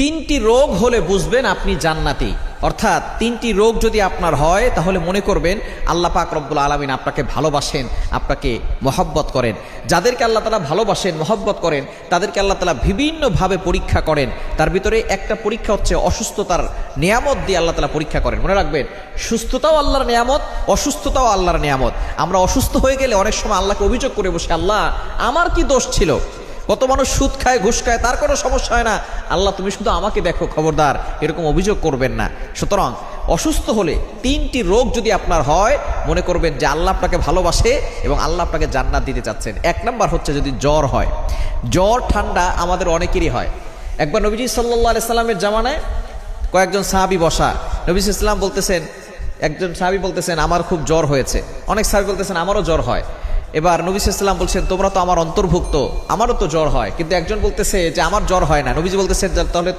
তিনটি রোগ হলে বুঝবেন আপনি জান্নাতি। অর্থাৎ তিনটি রোগ যদি আপনার হয় তাহলে মনে করবেন আল্লাহ পাক রব্বুল আলামিন আপনাকে ভালোবাসেন, আপনাকে মহব্বত করেন। যাদেরকে আল্লাহ তাআলা ভালোবাসেন, মহব্বত করেন, তাদেরকে আল্লাহ তাআলা বিভিন্নভাবে পরীক্ষা করেন। তার ভিতরে একটা পরীক্ষা হচ্ছে অসুস্থতার নিয়ামত দিয়ে আল্লাহ তাআলা পরীক্ষা করেন। মনে রাখবেন, সুস্থতাও আল্লাহর নিয়ামত, অসুস্থতাও আল্লাহর নিয়ামত। আমরা অসুস্থ হয়ে গেলে অনেক সময় আল্লাহকে অভিযোগ করে বসে, আল্লাহ আমার কি দোষ ছিল? কত মানুষ সুদ খায়, ঘুষ খায়, তার কোনো সমস্যা হয় না, আল্লাহ তুমি শুধু আমাকে দেখো, খবরদার এরকম অভিযোগ করবেন না। সুতরাং অসুস্থ হলে তিনটি রোগ যদি আপনার হয়, মনে করবেন যে আল্লাহ আপনাকে ভালোবাসে এবং আল্লাহ আপনাকে জান্নাত দিতে চাচ্ছেন। এক নাম্বার হচ্ছে যদি জ্বর হয়। জ্বর ঠান্ডা আমাদের অনেকেরই হয়। একবার নবীজি সাল্লাল্লাহু আলাইহি সাল্লামের জামানায় কয়েকজন সাহাবী বসা, নবী সাল্লাল্লাহু আলাইহি সাল্লাম বলতেছেন, একজন সাহাবী বলতেছেন আমার খুব জ্বর হয়েছে, অনেক সাহাবী বলতেছেন আমারও জ্বর হয়। এবার নবী সাল্লাল্লাহু আলাইহি ওয়াসাল্লাম বলছেন তোমরা তো আমার অন্তর্ভুক্ত, আমারও তো জ্বর হয়। কিন্তু একজন বলতেছে যে আমার জ্বর হয় না। নবীজি বলতেছেন তাহলে